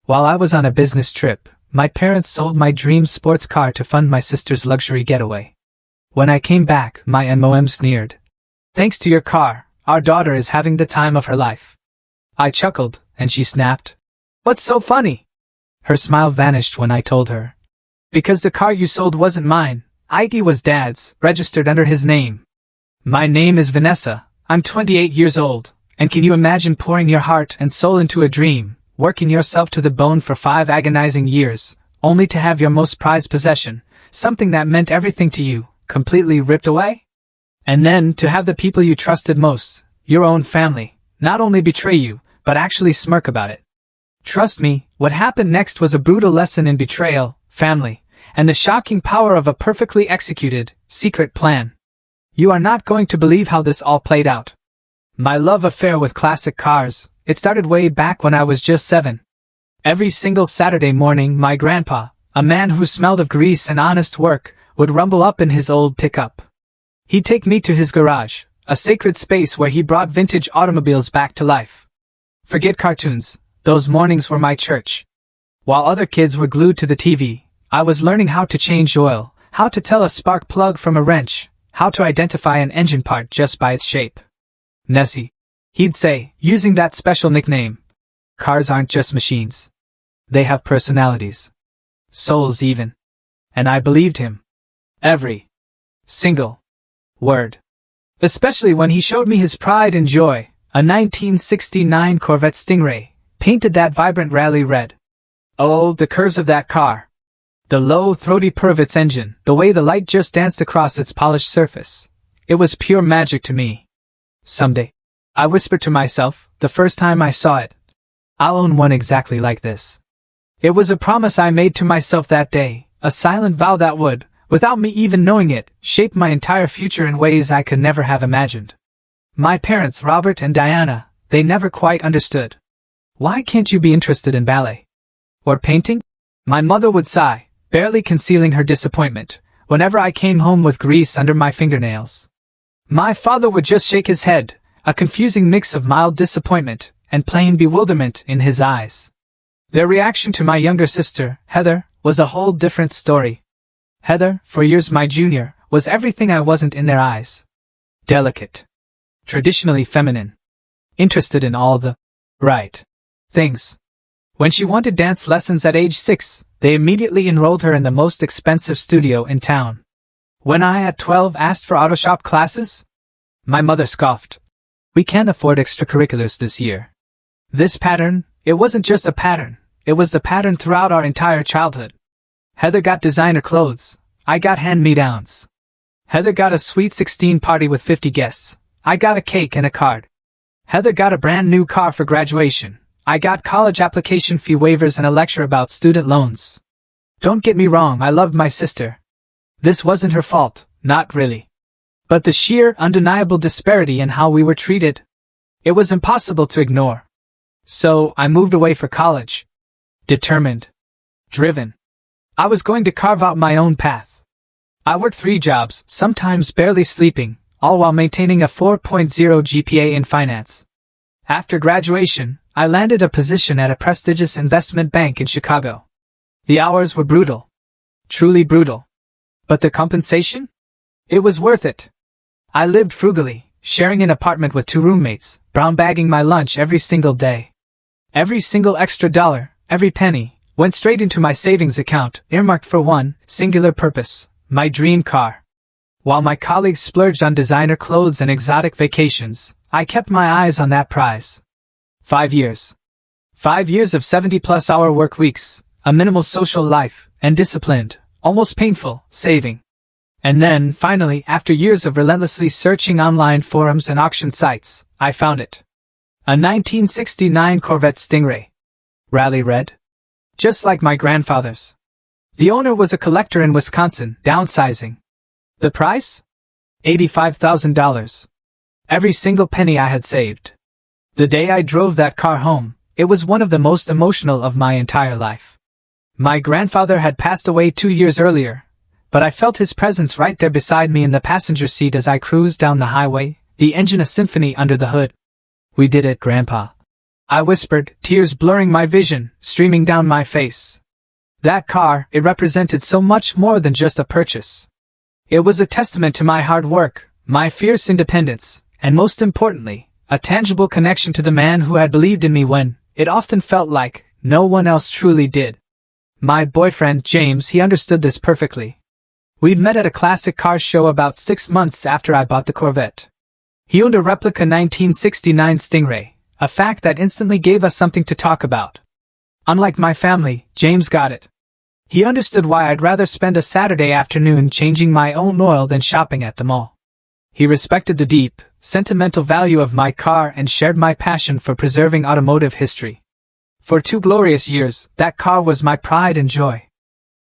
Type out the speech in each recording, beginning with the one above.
While I was on a business trip, my parents sold my dream sports car to fund my sister's luxury getaway. When I came back, my mom sneered. "Thanks to your car, our daughter is having the time of her life." I chuckled, and she snapped, "What's so funny?" Her smile vanished when I told her. "Because the car you sold wasn't mine. Aita was Dad's, registered under his name. My name is Vanessa, I'm 28 years old, and can you imagine pouring your heart and soul into a dream, working yourself to the bone for 5 agonizing years, only to have your most prized possession, something that meant everything to you, completely ripped away? And then to have the people you trusted most, your own family, not only betray you, but actually smirk about it. Trust me, what happened next was a brutal lesson in betrayal, family, and the shocking power of a perfectly executed, secret plan. You are not going to believe how this all played out. My love affair with classic cars, it started way back when I was just 7. Every single Saturday morning, my grandpa, a man who smelled of grease and honest work, would rumble up in his old pickup. He'd take me to his garage, a sacred space where he brought vintage automobiles back to life. Forget cartoons, those mornings were my church. While other kids were glued to the TV, I was learning how to change oil, how to tell a spark plug from a wrench, how to identify an engine part just by its shape. "Nessie," he'd say, using that special nickname. "Cars aren't just machines. They have personalities. Souls even." And I believed him. Every single word. Especially when he showed me his pride and joy, a 1969 Corvette Stingray, painted that vibrant rally red. Oh, the curves of that car. The low, throaty purr of its engine, the way the light just danced across its polished surface. It was pure magic to me. "Someday," I whispered to myself, the first time I saw it, "I'll own one exactly like this." It was a promise I made to myself that day, a silent vow that would, without me even knowing it, shape my entire future in ways I could never have imagined. My parents, Robert and Diana, they never quite understood. "Why can't you be interested in ballet? Or painting?" My mother would sigh, barely concealing her disappointment, whenever I came home with grease under my fingernails. My father would just shake his head, a confusing mix of mild disappointment and plain bewilderment in his eyes. Their reaction to my younger sister, Heather, was a whole different story. Heather, for years my junior, was everything I wasn't in their eyes. Delicate. Traditionally feminine. Interested in all the right things. When she wanted dance lessons at age 6, they immediately enrolled her in the most expensive studio in town. When I, at 12, asked for auto shop classes, my mother scoffed. "We can't afford extracurriculars this year." This pattern, it wasn't just a pattern, it was the pattern throughout our entire childhood. Heather got designer clothes, I got hand-me-downs. Heather got a sweet 16 party with 50 guests, I got a cake and a card. Heather got a brand new car for graduation, I got college application fee waivers and a lecture about student loans. Don't get me wrong, I loved my sister. This wasn't her fault, not really. But the sheer, undeniable disparity in how we were treated, it was impossible to ignore. So, I moved away for college. Determined. Driven. I was going to carve out my own path. I worked 3 jobs, sometimes barely sleeping, all while maintaining a 4.0 GPA in finance. After graduation, I landed a position at a prestigious investment bank in Chicago. The hours were brutal. Truly brutal. But the compensation? It was worth it. I lived frugally, sharing an apartment with 2 roommates, brown bagging my lunch every single day. Every single extra dollar, every penny, went straight into my savings account, earmarked for one singular purpose, my dream car. While my colleagues splurged on designer clothes and exotic vacations, I kept my eyes on that prize. 5 years. 5 years of 70-plus hour work weeks, a minimal social life, and disciplined, almost painful, saving. And then, finally, after years of relentlessly searching online forums and auction sites, I found it. A 1969 Corvette Stingray. Rally red. Just like my grandfather's. The owner was a collector in Wisconsin, downsizing. The price? $85,000. Every single penny I had saved. The day I drove that car home, it was one of the most emotional of my entire life. My grandfather had passed away 2 years earlier, but I felt his presence right there beside me in the passenger seat as I cruised down the highway, the engine a symphony under the hood. "We did it, Grandpa," I whispered, tears blurring my vision, streaming down my face. That car, it represented so much more than just a purchase. It was a testament to my hard work, my fierce independence, and most importantly, a tangible connection to the man who had believed in me when, it often felt like, no one else truly did. My boyfriend, James, he understood this perfectly. We'd met at a classic car show about 6 months after I bought the Corvette. He owned a replica 1969 Stingray, a fact that instantly gave us something to talk about. Unlike my family, James got it. He understood why I'd rather spend a Saturday afternoon changing my own oil than shopping at the mall. He respected the deep, sentimental value of my car and shared my passion for preserving automotive history. For 2 glorious years, that car was my pride and joy.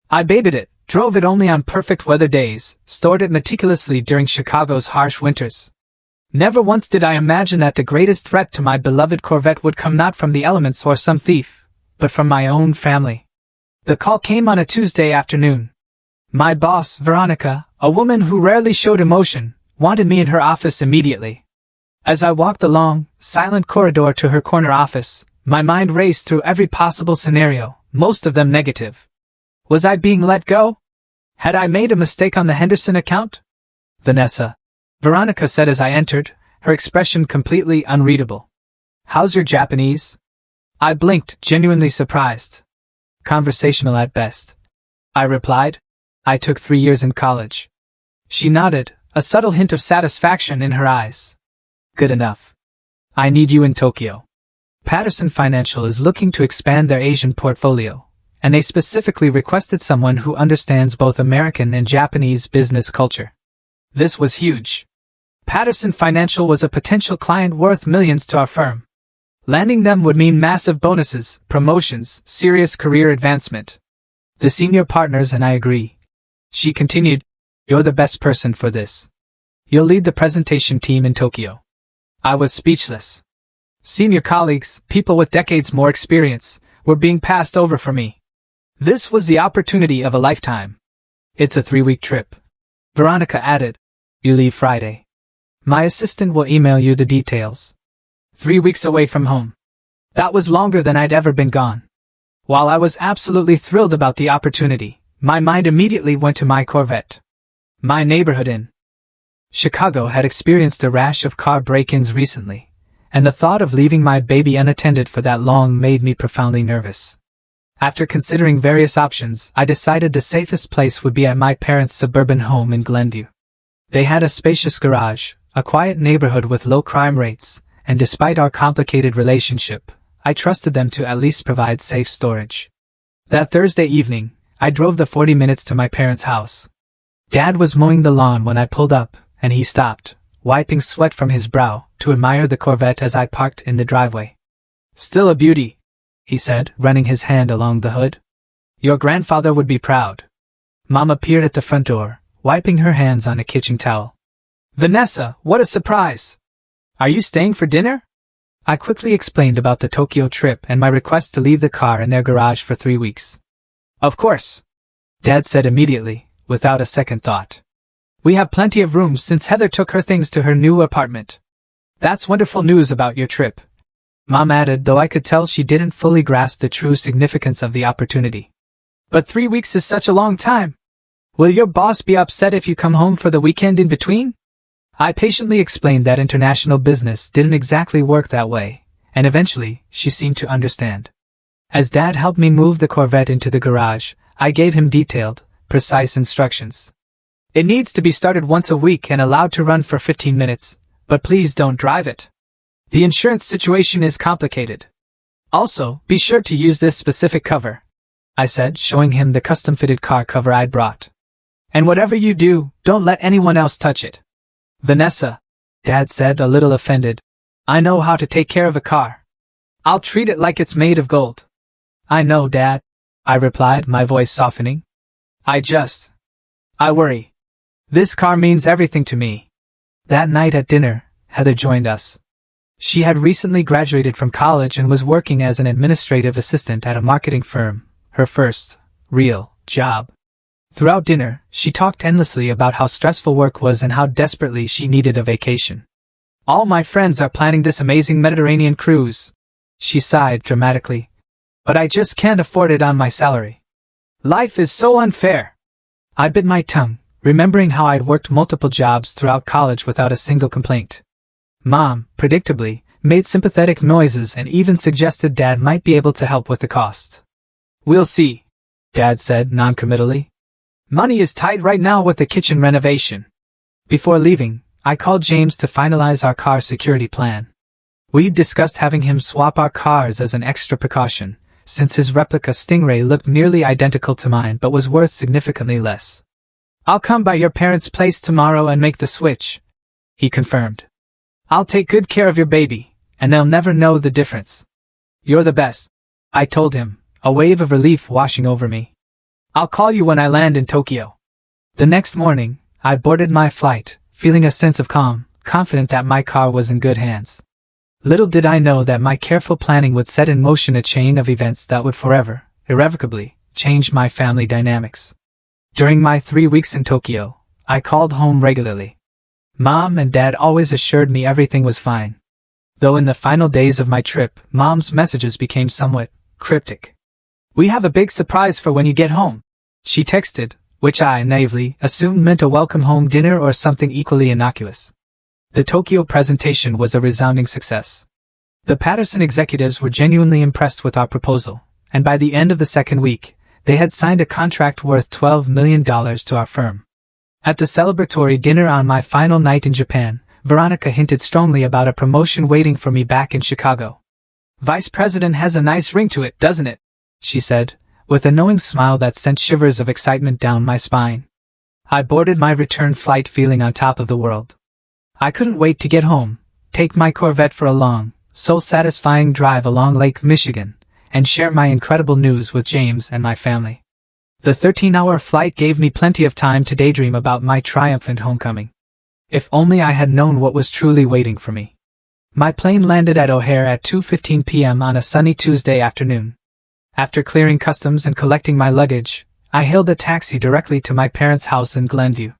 I babied it, drove it only on perfect weather days, stored it meticulously during Chicago's harsh winters. Never once did I imagine that the greatest threat to my beloved Corvette would come not from the elements or some thief, but from my own family. The call came on a Tuesday afternoon. My boss, Veronica, a woman who rarely showed emotion, wanted me in her office immediately. As I walked the long, silent corridor to her corner office, my mind raced through every possible scenario, most of them negative. Was I being let go? Had I made a mistake on the Henderson account? Vanessa, Veronica said as I entered, her expression completely unreadable. How's your Japanese? I blinked, genuinely surprised. Conversational at best. I replied. I took 3 years in college. She nodded, a subtle hint of satisfaction in her eyes. Good enough. I need you in Tokyo. Patterson Financial is looking to expand their Asian portfolio, and they specifically requested someone who understands both American and Japanese business culture. This was huge. Patterson Financial was a potential client worth millions to our firm. Landing them would mean massive bonuses, promotions, serious career advancement. The senior partners and I agree. She continued, You're the best person for this. You'll lead the presentation team in Tokyo. I was speechless. Senior colleagues, people with decades more experience, were being passed over for me. This was the opportunity of a lifetime. It's a 3-week trip. Veronica added, You leave Friday. My assistant will email you the details. 3 weeks away from home. That was longer than I'd ever been gone. While I was absolutely thrilled about the opportunity, my mind immediately went to my Corvette. My neighborhood in Chicago had experienced a rash of car break-ins recently, and the thought of leaving my baby unattended for that long made me profoundly nervous. After considering various options, I decided the safest place would be at my parents' suburban home in Glenview. They had a spacious garage, a quiet neighborhood with low crime rates, and despite our complicated relationship, I trusted them to at least provide safe storage. That Thursday evening, I drove the 40 minutes to my parents' house. Dad was mowing the lawn when I pulled up, and he stopped, wiping sweat from his brow, to admire the Corvette as I parked in the driveway. Still a beauty, he said, running his hand along the hood. Your grandfather would be proud. Mom appeared at the front door, wiping her hands on a kitchen towel. Vanessa, what a surprise! Are you staying for dinner? I quickly explained about the Tokyo trip and my request to leave the car in their garage for 3 weeks. Of course, Dad said immediately, without a second thought. We have plenty of room since Heather took her things to her new apartment. That's wonderful news about your trip, Mom added, though I could tell she didn't fully grasp the true significance of the opportunity. But 3 weeks is such a long time. Will your boss be upset if you come home for the weekend in between? I patiently explained that international business didn't exactly work that way, and eventually, she seemed to understand. As Dad helped me move the Corvette into the garage, I gave him detailed, precise instructions. It needs to be started once a week and allowed to run for 15 minutes, but please don't drive it. The insurance situation is complicated. Also, be sure to use this specific cover, I said, showing him the custom-fitted car cover I'd brought. And whatever you do, don't let anyone else touch it. Vanessa, Dad said, a little offended. I know how to take care of a car. I'll treat it like it's made of gold. I know, Dad, I replied, my voice softening. I worry. This car means everything to me. That night at dinner, Heather joined us. She had recently graduated from college and was working as an administrative assistant at a marketing firm, her first real job. Throughout dinner, she talked endlessly about how stressful work was and how desperately she needed a vacation. All my friends are planning this amazing Mediterranean cruise, She sighed dramatically. But I just can't afford it on my salary. Life is so unfair. I bit my tongue, remembering how I'd worked multiple jobs throughout college without a single complaint. Mom, predictably, made sympathetic noises and even suggested Dad might be able to help with the cost. We'll see, Dad said noncommittally. Money is tight right now with the kitchen renovation. Before leaving, I called James to finalize our car security plan. We'd discussed having him swap our cars as an extra precaution, since his replica Stingray looked nearly identical to mine but was worth significantly less. I'll come by your parents' place tomorrow and make the switch, he confirmed. I'll take good care of your baby, and they'll never know the difference. You're the best, I told him, a wave of relief washing over me. I'll call you when I land in Tokyo. The next morning, I boarded my flight, feeling a sense of calm, confident that my car was in good hands. Little did I know that my careful planning would set in motion a chain of events that would forever, irrevocably, change my family dynamics. During my 3 weeks in Tokyo, I called home regularly. Mom and Dad always assured me everything was fine. Though in the final days of my trip, Mom's messages became somewhat cryptic. We have a big surprise for when you get home, she texted, which I naively assumed meant a welcome home dinner or something equally innocuous. The Tokyo presentation was a resounding success. The Patterson executives were genuinely impressed with our proposal, and by the end of the second week, they had signed a contract worth $12 million to our firm. At the celebratory dinner on my final night in Japan, Veronica hinted strongly about a promotion waiting for me back in Chicago. Vice President has a nice ring to it, doesn't it? She said, with a knowing smile that sent shivers of excitement down my spine. I boarded my return flight feeling on top of the world. I couldn't wait to get home, take my Corvette for a long, soul-satisfying drive along Lake Michigan, and share my incredible news with James and my family. The 13-hour flight gave me plenty of time to daydream about my triumphant homecoming. If only I had known what was truly waiting for me. My plane landed at O'Hare at 2:15 p.m. on a sunny Tuesday afternoon. After clearing customs and collecting my luggage, I hailed a taxi directly to my parents' house in Glenview.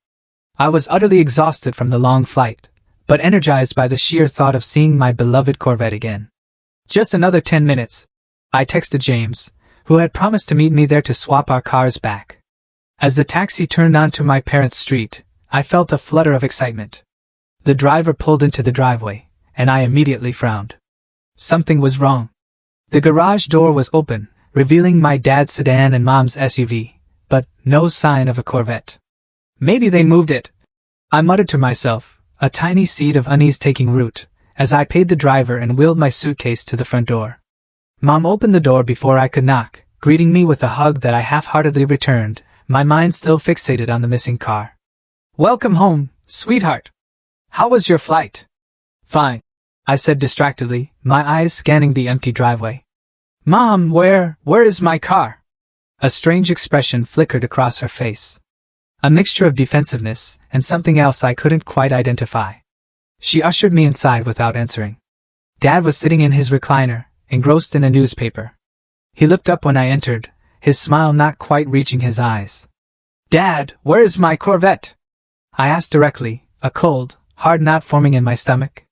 I was utterly exhausted from the long flight, but energized by the sheer thought of seeing my beloved Corvette again. Just another 10 minutes, I texted James, who had promised to meet me there to swap our cars back. As the taxi turned onto my parents' street, I felt a flutter of excitement. The driver pulled into the driveway, and I immediately frowned. Something was wrong. The garage door was open, revealing my dad's sedan and Mom's SUV, but no sign of a Corvette. Maybe they moved it, I muttered to myself, a tiny seed of unease taking root, as I paid the driver and wheeled my suitcase to the front door. Mom opened the door before I could knock, greeting me with a hug that I half-heartedly returned, my mind still fixated on the missing car. Welcome home, sweetheart. How was your flight? Fine, I said distractedly, my eyes scanning the empty driveway. Mom, where is my car? A strange expression flickered across her face. A mixture of defensiveness and something else I couldn't quite identify. She ushered me inside without answering. Dad was sitting in his recliner, engrossed in a newspaper. He looked up when I entered, his smile not quite reaching his eyes. Dad, where is my Corvette? I asked directly, a cold, hard knot forming in my stomach.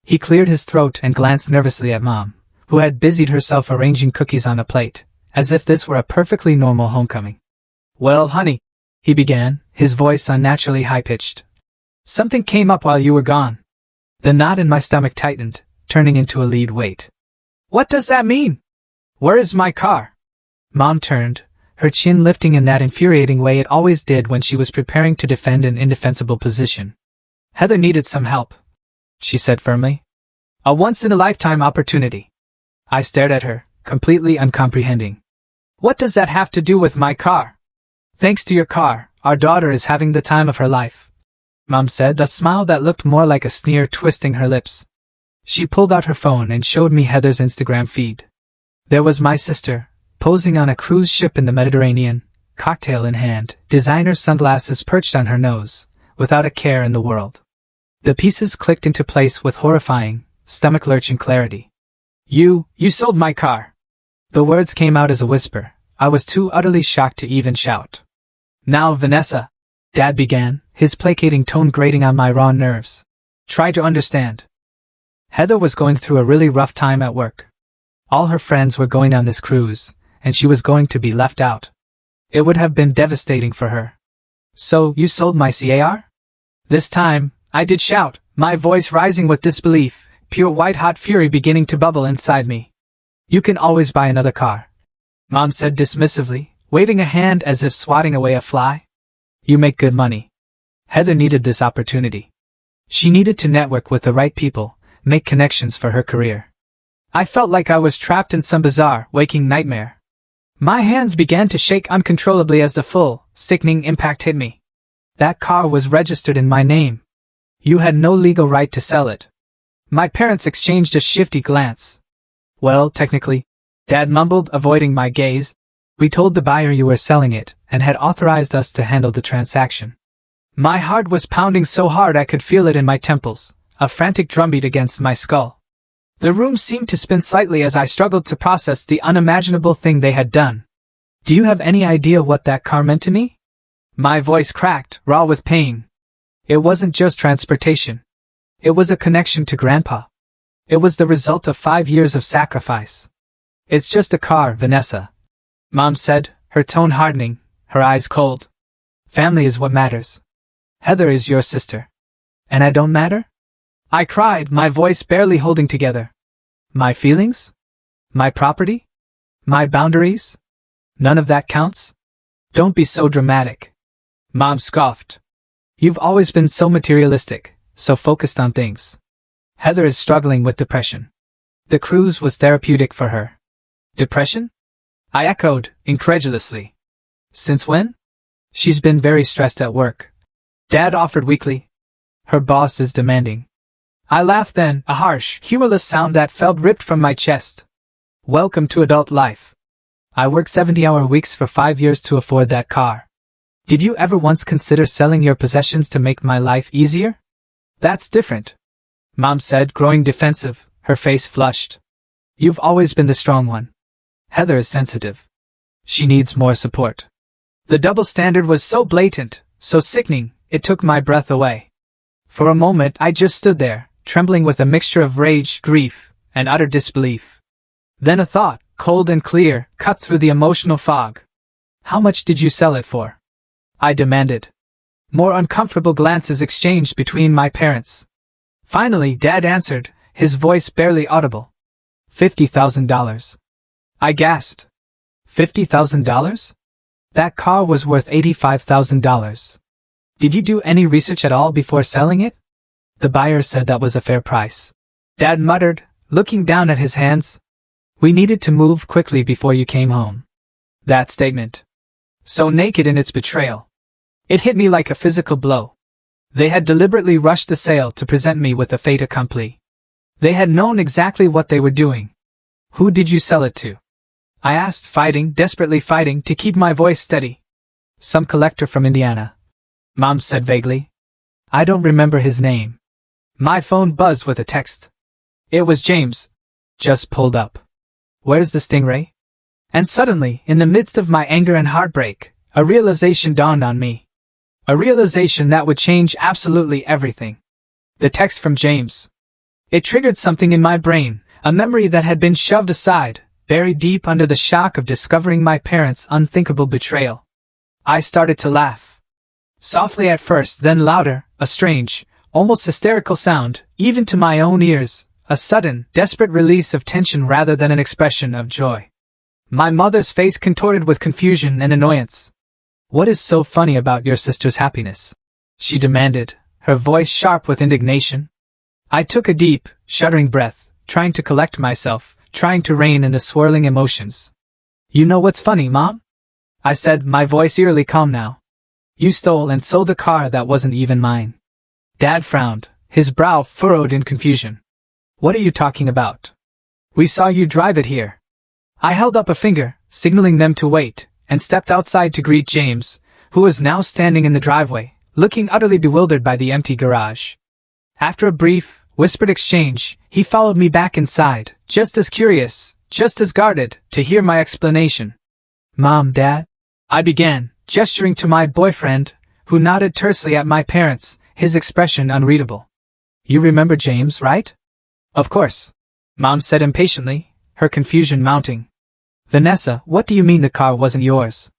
He cleared his throat and glanced nervously at Mom, who had busied herself arranging cookies on a plate, as if this were a perfectly normal homecoming. Well, honey, he began, his voice unnaturally high-pitched. Something came up while you were gone. The knot in my stomach tightened, turning into a lead weight. What does that mean? Where is my car? Mom turned, her chin lifting in that infuriating way it always did when she was preparing to defend an indefensible position. Heather needed some help, she said firmly. A once-in-a-lifetime opportunity. I stared at her, completely uncomprehending. What does that have to do with my car? Thanks to your car, our daughter is having the time of her life, Mom said, a smile that looked more like a sneer twisting her lips. She pulled out her phone and showed me Heather's Instagram feed. There was my sister, posing on a cruise ship in the Mediterranean, cocktail in hand, designer sunglasses perched on her nose, without a care in the world. The pieces clicked into place with horrifying, stomach-lurching clarity. You sold my car. The words came out as a whisper. I was too utterly shocked to even shout. Now, Vanessa, Dad began, his placating tone grating on my raw nerves. Try to understand. Heather was going through a really rough time at work. All her friends were going on this cruise, and she was going to be left out. It would have been devastating for her. So, you sold my car? This time, I did shout, my voice rising with disbelief, pure white-hot fury beginning to bubble inside me. You can always buy another car, Mom said dismissively, waving a hand as if swatting away a fly. You make good money. Heather needed this opportunity. She needed to network with the right people, make connections for her career. I felt like I was trapped in some bizarre, waking nightmare. My hands began to shake uncontrollably as the full, sickening impact hit me. That car was registered in my name. You had no legal right to sell it. My parents exchanged a shifty glance. Well, technically, Dad mumbled, avoiding my gaze. We told the buyer you were selling it, and had authorized us to handle the transaction. My heart was pounding so hard I could feel it in my temples, a frantic drumbeat against my skull. The room seemed to spin slightly as I struggled to process the unimaginable thing they had done. Do you have any idea what that car meant to me? My voice cracked, raw with pain. It wasn't just transportation. It was a connection to Grandpa. It was the result of 5 years of sacrifice. It's just a car, Vanessa, Mom said, her tone hardening, her eyes cold. Family is what matters. Heather is your sister. And I don't matter? I cried, my voice barely holding together. My feelings? My property? My boundaries? None of that counts? Don't be so dramatic. Mom scoffed. You've always been so materialistic, so focused on things. Heather is struggling with depression. The cruise was therapeutic for her. Depression? I echoed, incredulously. Since when? She's been very stressed at work. Dad offered weakly. Her boss is demanding. I laughed then, a harsh, humorless sound that felt ripped from my chest. Welcome to adult life. I worked 70-hour weeks for 5 years to afford that car. Did you ever once consider selling your possessions to make my life easier? That's different, Mom said, growing defensive, her face flushed. You've always been the strong one. Heather is sensitive. She needs more support. The double standard was so blatant, so sickening, it took my breath away. For a moment I just stood there, trembling with a mixture of rage, grief, and utter disbelief. Then a thought, cold and clear, cut through the emotional fog. How much did you sell it for? I demanded. More uncomfortable glances exchanged between my parents. Finally, Dad answered, his voice barely audible. $50,000. I gasped. $50,000? That car was worth $85,000. Did you do any research at all before selling it? The buyer said that was a fair price. Dad muttered, looking down at his hands. We needed to move quickly before you came home. That statement, so naked in its betrayal, it hit me like a physical blow. They had deliberately rushed the sale to present me with a fait accompli. They had known exactly what they were doing. Who did you sell it to? I asked, desperately fighting to keep my voice steady. Some collector from Indiana, Mom said vaguely. I don't remember his name. My phone buzzed with a text. It was James. Just pulled up. Where's the Stingray? And suddenly, in the midst of my anger and heartbreak, a realization dawned on me. A realization that would change absolutely everything. The text from James. It triggered something in my brain, a memory that had been shoved aside, buried deep under the shock of discovering my parents' unthinkable betrayal. I started to laugh. Softly at first, then louder, a strange, almost hysterical sound, even to my own ears, a sudden, desperate release of tension rather than an expression of joy. My mother's face contorted with confusion and annoyance. What is so funny about your sister's happiness? She demanded, her voice sharp with indignation. I took a deep, shuddering breath, trying to collect myself, trying to rein in the swirling emotions. You know what's funny, Mom? I said, my voice eerily calm now. You stole and sold a car that wasn't even mine. Dad frowned, his brow furrowed in confusion. What are you talking about? We saw you drive it here. I held up a finger, signaling them to wait, and stepped outside to greet James, who was now standing in the driveway, looking utterly bewildered by the empty garage. After a brief, whispered exchange, he followed me back inside, just as curious, just as guarded, to hear my explanation. Mom, Dad? I began, gesturing to my boyfriend, who nodded tersely at my parents, his expression unreadable. You remember James, right? Of course, Mom said impatiently, her confusion mounting. Vanessa, what do you mean the car wasn't yours?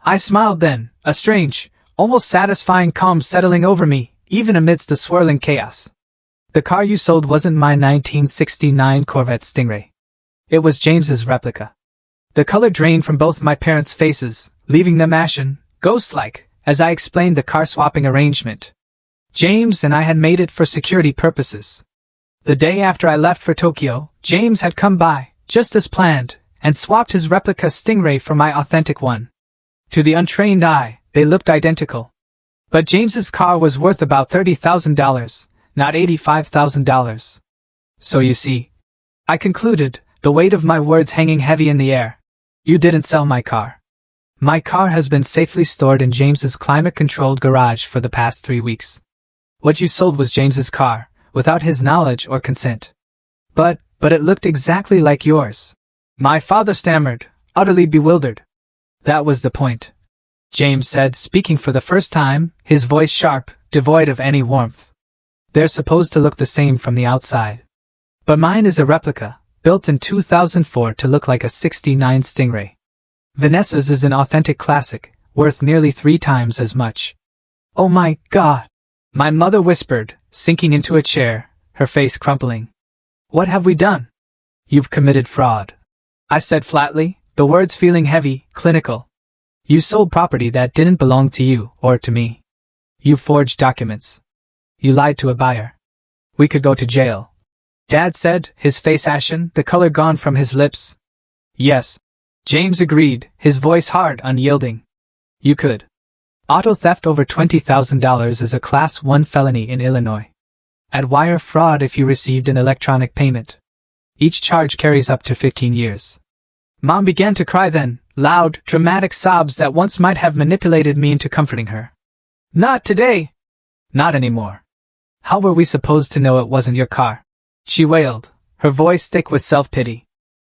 I smiled then, a strange, almost satisfying calm settling over me, even amidst the swirling chaos. The car you sold wasn't my 1969 Corvette Stingray. It was James's replica. The color drained from both my parents' faces, leaving them ashen, ghost-like, as I explained the car-swapping arrangement. James and I had made it for security purposes. The day after I left for Tokyo, James had come by, just as planned, and swapped his replica Stingray for my authentic one. To the untrained eye, they looked identical. But James's car was worth about $30,000, not $85,000. So you see, I concluded, the weight of my words hanging heavy in the air. You didn't sell my car. My car has been safely stored in James's climate-controlled garage for the past 3 weeks. What you sold was James's car, without his knowledge or consent. But it looked exactly like yours. My father stammered, utterly bewildered. That was the point, James said, speaking for the first time, his voice sharp, devoid of any warmth. They're supposed to look the same from the outside. But mine is a replica, built in 2004 to look like a '69 Stingray. Vanessa's is an authentic classic, worth nearly 3 times as much. Oh my God! My mother whispered, sinking into a chair, her face crumpling. What have we done? You've committed fraud, I said flatly, the words feeling heavy, clinical. You sold property that didn't belong to you or to me. You forged documents. You lied to a buyer. We could go to jail. Dad said, his face ashen, the color gone from his lips. Yes, James agreed, his voice hard, unyielding. You could. Auto theft over $20,000 is a Class 1 felony in Illinois. Add wire fraud if you received an electronic payment. Each charge carries up to 15 years. Mom began to cry then, loud, dramatic sobs that once might have manipulated me into comforting her. Not today. Not anymore. How were we supposed to know it wasn't your car? She wailed, her voice thick with self-pity.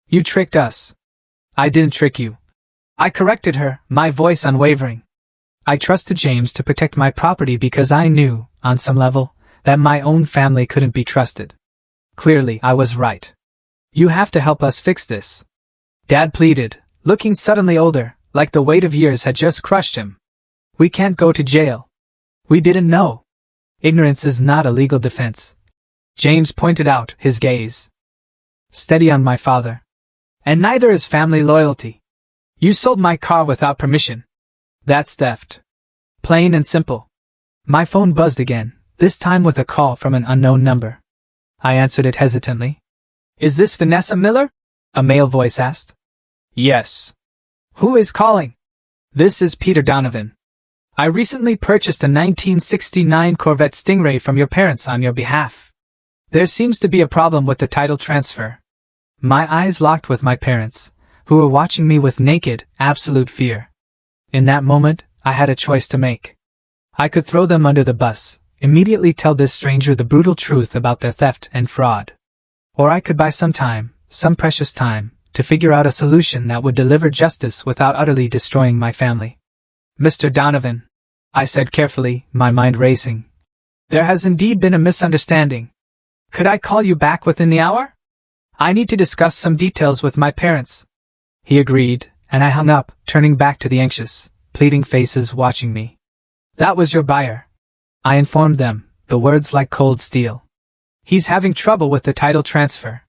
You tricked us. I didn't trick you. I corrected her, my voice unwavering. I trusted James to protect my property because I knew, on some level, that my own family couldn't be trusted. Clearly, I was right. You have to help us fix this. Dad pleaded, looking suddenly older, like the weight of years had just crushed him. We can't go to jail. We didn't know. Ignorance is not a legal defense. James pointed out, his gaze steady on my father. And neither is family loyalty. You sold my car without permission. That's theft. Plain and simple. My phone buzzed again, this time with a call from an unknown number. I answered it hesitantly. Is this Vanessa Miller? A male voice asked. Yes. Who is calling? This is Peter Donovan. I recently purchased a 1969 Corvette Stingray from your parents on your behalf. There seems to be a problem with the title transfer. My eyes locked with my parents, who were watching me with naked, absolute fear. In that moment, I had a choice to make. I could throw them under the bus, immediately tell this stranger the brutal truth about their theft and fraud. Or I could buy some time, some precious time, to figure out a solution that would deliver justice without utterly destroying my family. Mr. Donovan, I said carefully, my mind racing. There has indeed been a misunderstanding. Could I call you back within the hour? I need to discuss some details with my parents. He agreed, and I hung up, turning back to the anxious, pleading faces watching me. That was your buyer, I informed them, the words like cold steel. He's having trouble with the title transfer.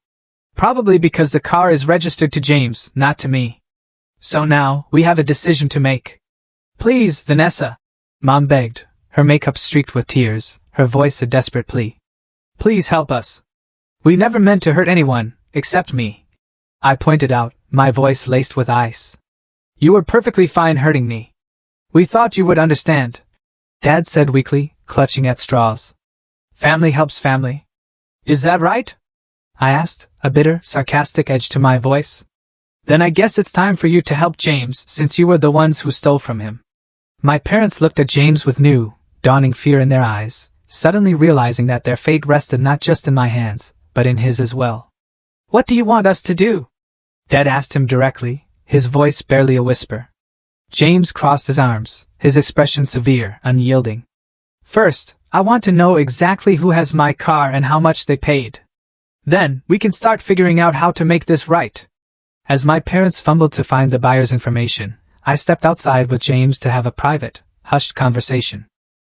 Probably because the car is registered to James, not to me. So now, we have a decision to make. Please, Vanessa, Mom begged, her makeup streaked with tears, her voice a desperate plea. Please help us. We never meant to hurt anyone, except me. I pointed out, my voice laced with ice. You were perfectly fine hurting me. We thought you would understand, Dad said weakly, clutching at straws. Family helps family. Is that right? I asked, a bitter, sarcastic edge to my voice. Then I guess it's time for you to help James, since you were the ones who stole from him. My parents looked at James with new, dawning fear in their eyes, suddenly realizing that their fate rested not just in my hands, but in his as well. What do you want us to do? Dad asked him directly, his voice barely a whisper. James crossed his arms, his expression severe, unyielding. First, I want to know exactly who has my car and how much they paid. Then, we can start figuring out how to make this right. As my parents fumbled to find the buyer's information, I stepped outside with James to have a private, hushed conversation.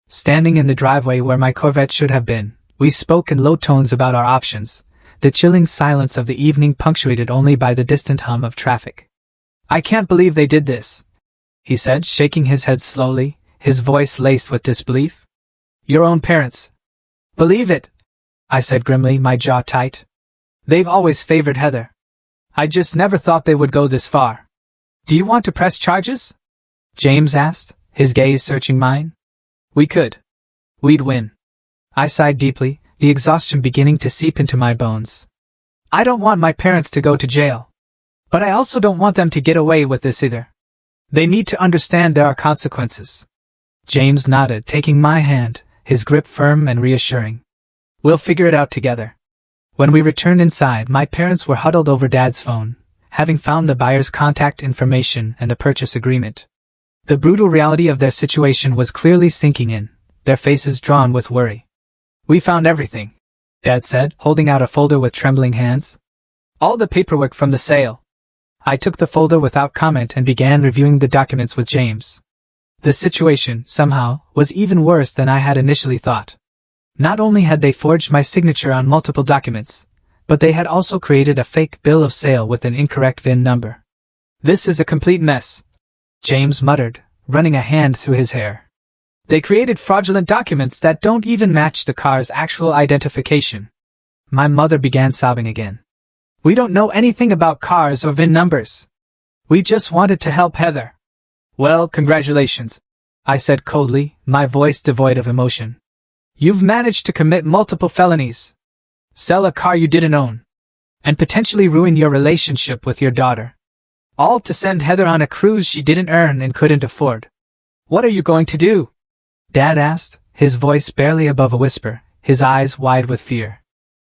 Standing in the driveway where my Corvette should have been, we spoke in low tones about our options, the chilling silence of the evening punctuated only by the distant hum of traffic. "I can't believe they did this," he said, shaking his head slowly, his voice laced with disbelief. "Your own parents." "Believe it," I said grimly, my jaw tight. "They've always favored Heather. I just never thought they would go this far." "Do you want to press charges?" James asked, his gaze searching mine. "We could. We'd win." I sighed deeply, the exhaustion beginning to seep into my bones. "I don't want my parents to go to jail. But I also don't want them to get away with this either. They need to understand there are consequences." James nodded, taking my hand, his grip firm and reassuring. "We'll figure it out together." When we returned inside, my parents were huddled over Dad's phone, having found the buyer's contact information and the purchase agreement. The brutal reality of their situation was clearly sinking in, their faces drawn with worry. "We found everything," Dad said, holding out a folder with trembling hands. "All the paperwork from the sale." I took the folder without comment and began reviewing the documents with James. The situation, somehow, was even worse than I had initially thought. Not only had they forged my signature on multiple documents, but they had also created a fake bill of sale with an incorrect VIN number. "This is a complete mess," James muttered, running a hand through his hair. "They created fraudulent documents that don't even match the car's actual identification." My mother began sobbing again. "We don't know anything about cars or VIN numbers. We just wanted to help Heather." "Well, congratulations," I said coldly, my voice devoid of emotion. "You've managed to commit multiple felonies, sell a car you didn't own, and potentially ruin your relationship with your daughter. All to send Heather on a cruise she didn't earn and couldn't afford. What are you going to do?" Dad asked, his voice barely above a whisper, his eyes wide with fear.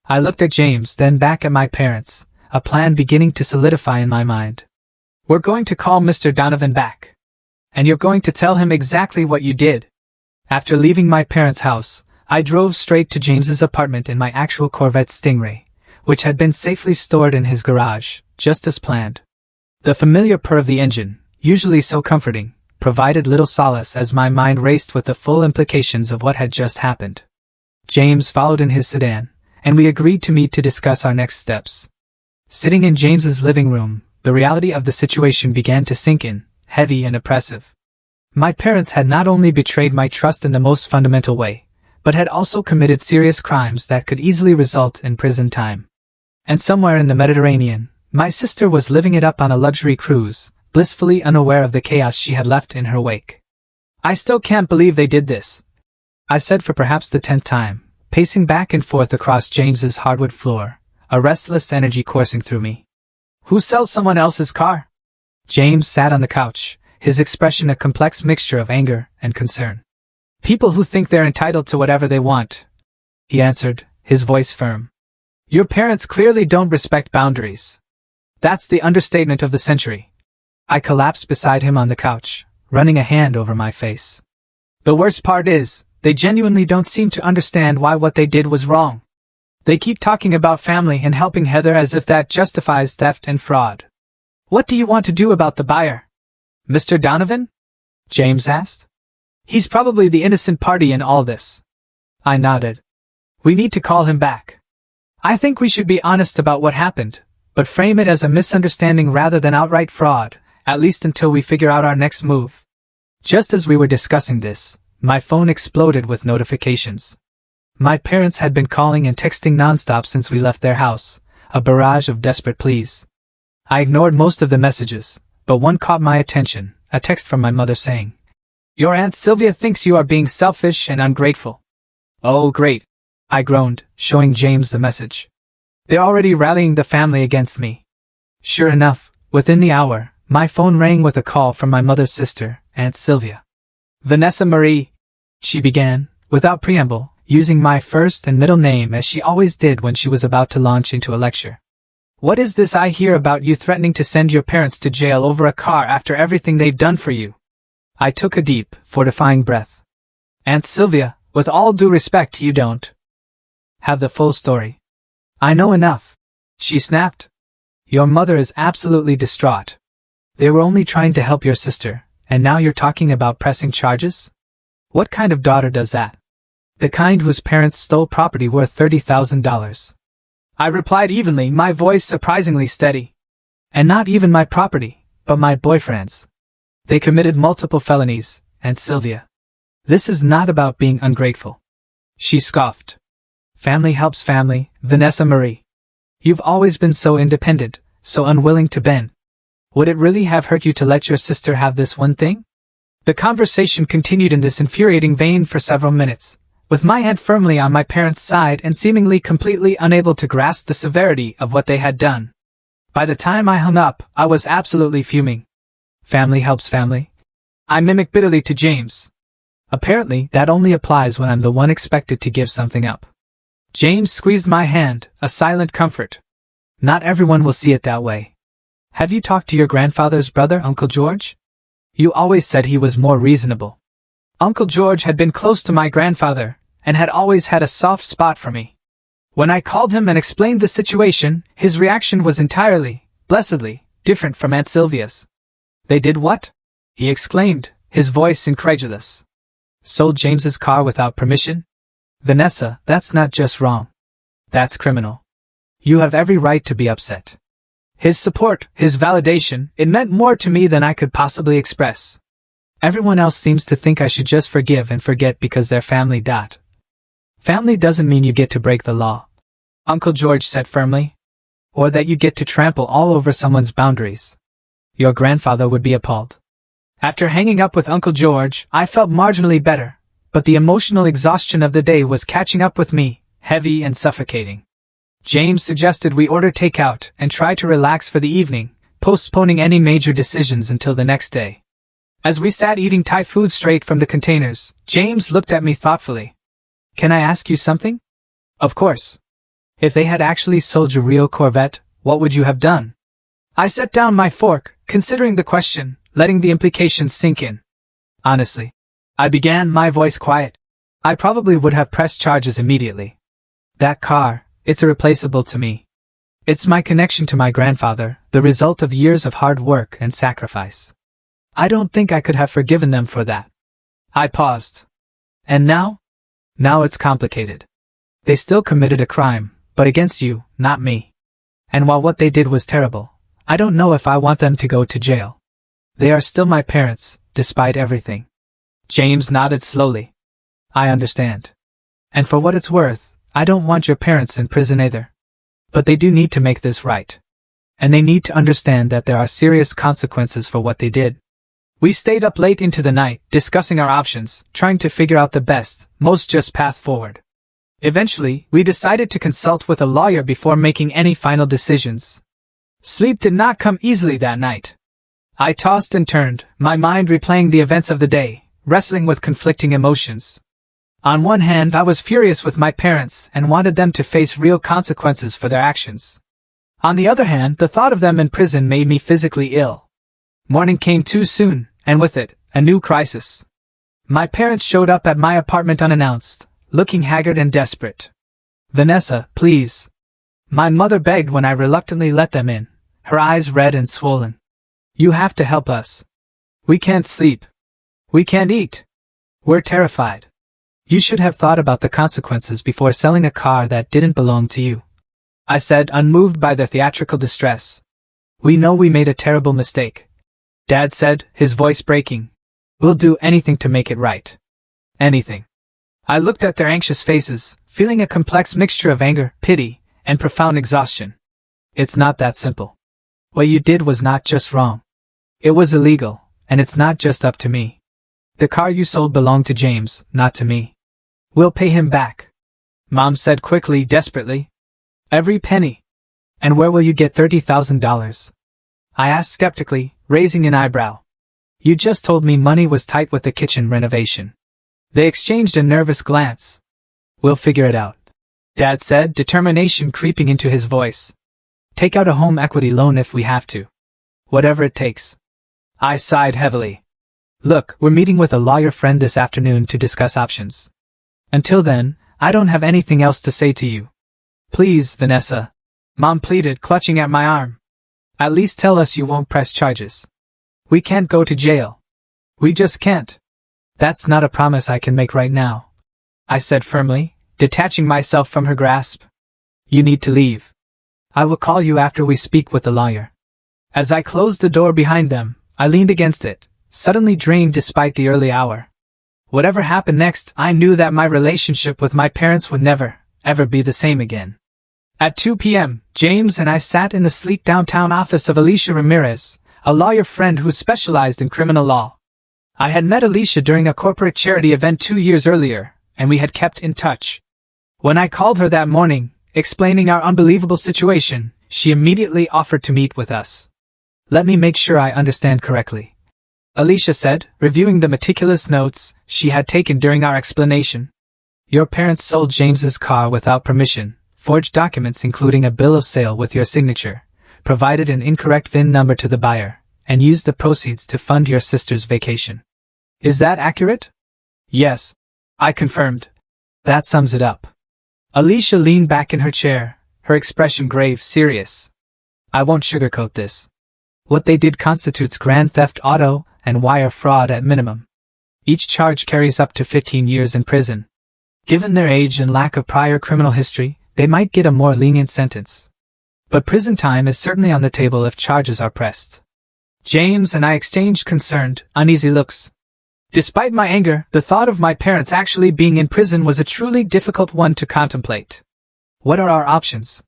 I looked at James, then back at my parents, a plan beginning to solidify in my mind. "We're going to call Mr. Donovan back. And you're going to tell him exactly what you did." After leaving my parents' house, I drove straight to James's apartment in my actual Corvette Stingray, which had been safely stored in his garage, just as planned. The familiar purr of the engine, usually so comforting, provided little solace as my mind raced with the full implications of what had just happened. James followed in his sedan, and we agreed to meet to discuss our next steps. Sitting in James's living room, the reality of the situation began to sink in, heavy and oppressive. My parents had not only betrayed my trust in the most fundamental way, but had also committed serious crimes that could easily result in prison time. And somewhere in the Mediterranean, my sister was living it up on a luxury cruise, blissfully unaware of the chaos she had left in her wake. "I still can't believe they did this," I said for perhaps the 10th time, pacing back and forth across James's hardwood floor, a restless energy coursing through me. "Who sells someone else's car?" James sat on the couch, his expression a complex mixture of anger and concern. "People who think they're entitled to whatever they want," he answered, his voice firm. "Your parents clearly don't respect boundaries. That's the understatement of the century." I collapsed beside him on the couch, running a hand over my face. "The worst part is, they genuinely don't seem to understand why what they did was wrong. They keep talking about family and helping Heather as if that justifies theft and fraud. What do you want to do about the buyer?" "Mr. Donovan?" James asked. "He's probably the innocent party in all this." I nodded. "We need to call him back. I think we should be honest about what happened, but frame it as a misunderstanding rather than outright fraud, at least until we figure out our next move." Just as we were discussing this, my phone exploded with notifications. My parents had been calling and texting nonstop since we left their house, a barrage of desperate pleas. I ignored most of the messages, but one caught my attention, a text from my mother saying, "Your Aunt Sylvia thinks you are being selfish and ungrateful." "Oh, great," I groaned, showing James the message. "They're already rallying the family against me." Sure enough, within the hour, my phone rang with a call from my mother's sister, Aunt Sylvia. "Vanessa Marie," she began, without preamble, using my first and middle name as she always did when she was about to launch into a lecture. "What is this I hear about you threatening to send your parents to jail over a car after everything they've done for you?" I took a deep, fortifying breath. "Aunt Sylvia, with all due respect, you don't have the full story. I know enough, she snapped. Your mother is absolutely distraught. They were only trying to help your sister, and now you're talking about pressing charges? What kind of daughter does that? The kind whose parents stole property worth $30,000. I replied evenly, my voice surprisingly steady. And not even my property, but my boyfriend's. They committed multiple felonies, and Sylvia. This is not about being ungrateful. She scoffed. Family helps family, Vanessa Marie. You've always been so independent, so unwilling to bend. Would it really have hurt you to let your sister have this one thing? The conversation continued in this infuriating vein for several minutes, with my aunt firmly on my parents' side and seemingly completely unable to grasp the severity of what they had done. By the time I hung up, I was absolutely fuming. Family helps family? I mimicked bitterly to James. Apparently, that only applies when I'm the one expected to give something up. James squeezed my hand, a silent comfort. Not everyone will see it that way. Have you talked to your grandfather's brother, Uncle George? You always said he was more reasonable. Uncle George had been close to my grandfather, and had always had a soft spot for me. When I called him and explained the situation, his reaction was entirely, blessedly, different from Aunt Sylvia's. They did what? He exclaimed, his voice incredulous. Sold James's car without permission? Vanessa, that's not just wrong. That's criminal. You have every right to be upset. His support, his validation, it meant more to me than I could possibly express. Everyone else seems to think I should just forgive and forget because they're family. Family doesn't mean you get to break the law, Uncle George said firmly. Or that you get to trample all over someone's boundaries. Your grandfather would be appalled. After hanging up with Uncle George, I felt marginally better, but the emotional exhaustion of the day was catching up with me, heavy and suffocating. James suggested we order takeout and try to relax for the evening, postponing any major decisions until the next day. As we sat eating Thai food straight from the containers, James looked at me thoughtfully. Can I ask you something? Of course. If they had actually sold your real Corvette, what would you have done? I set down my fork, considering the question, letting the implications sink in. Honestly, I began, my voice quiet. I probably would have pressed charges immediately. That car, it's irreplaceable to me. It's my connection to my grandfather, the result of years of hard work and sacrifice. I don't think I could have forgiven them for that. I paused. And now? Now it's complicated. They still committed a crime, but against you, not me. And while what they did was terrible, I don't know if I want them to go to jail. They are still my parents, despite everything. James nodded slowly. I understand. And for what it's worth, I don't want your parents in prison either. But they do need to make this right. And they need to understand that there are serious consequences for what they did. We stayed up late into the night, discussing our options, trying to figure out the best, most just path forward. Eventually, we decided to consult with a lawyer before making any final decisions. Sleep did not come easily that night. I tossed and turned, my mind replaying the events of the day, wrestling with conflicting emotions. On one hand, I was furious with my parents and wanted them to face real consequences for their actions. On the other hand, the thought of them in prison made me physically ill. Morning came too soon, and with it, a new crisis. My parents showed up at my apartment unannounced, looking haggard and desperate. Vanessa, please. My mother begged when I reluctantly let them in, her eyes red and swollen. You have to help us. We can't sleep. We can't eat. We're terrified. You should have thought about the consequences before selling a car that didn't belong to you, I said, unmoved by their theatrical distress. We know we made a terrible mistake, Dad said, his voice breaking. We'll do anything to make it right. Anything. I looked at their anxious faces, feeling a complex mixture of anger, pity, and profound exhaustion. It's not that simple. What you did was not just wrong. It was illegal, and it's not just up to me. The car you sold belonged to James, not to me. We'll pay him back, Mom said quickly, desperately. Every penny. And where will you get $30,000? I asked skeptically, raising an eyebrow. You just told me money was tight with the kitchen renovation. They exchanged a nervous glance. We'll figure it out, Dad said, determination creeping into his voice. Take out a home equity loan if we have to. Whatever it takes. I sighed heavily. Look, we're meeting with a lawyer friend this afternoon to discuss options. Until then, I don't have anything else to say to you. Please, Vanessa. Mom pleaded, clutching at my arm. At least tell us you won't press charges. We can't go to jail. We just can't. That's not a promise I can make right now, I said firmly, detaching myself from her grasp. You need to leave. I will call you after we speak with the lawyer. As I closed the door behind them, I leaned against it, suddenly drained despite the early hour. Whatever happened next, I knew that my relationship with my parents would never, ever be the same again. At 2 p.m., James and I sat in the sleek downtown office of Alicia Ramirez, a lawyer friend who specialized in criminal law. I had met Alicia during a corporate charity event 2 years earlier, and we had kept in touch. When I called her that morning, explaining our unbelievable situation, she immediately offered to meet with us. Let me make sure I understand correctly, Alicia said, reviewing the meticulous notes she had taken during our explanation. Your parents sold James's car without permission, forged documents including a bill of sale with your signature, provided an incorrect VIN number to the buyer, and used the proceeds to fund your sister's vacation. Is that accurate? Yes, I confirmed. That sums it up. Alicia leaned back in her chair, her expression grave, serious. I won't sugarcoat this. What they did constitutes grand theft auto and wire fraud at minimum. Each charge carries up to 15 years in prison. Given their age and lack of prior criminal history, they might get a more lenient sentence. But prison time is certainly on the table if charges are pressed. James and I exchanged concerned, uneasy looks. Despite my anger, the thought of my parents actually being in prison was a truly difficult one to contemplate. What are our options?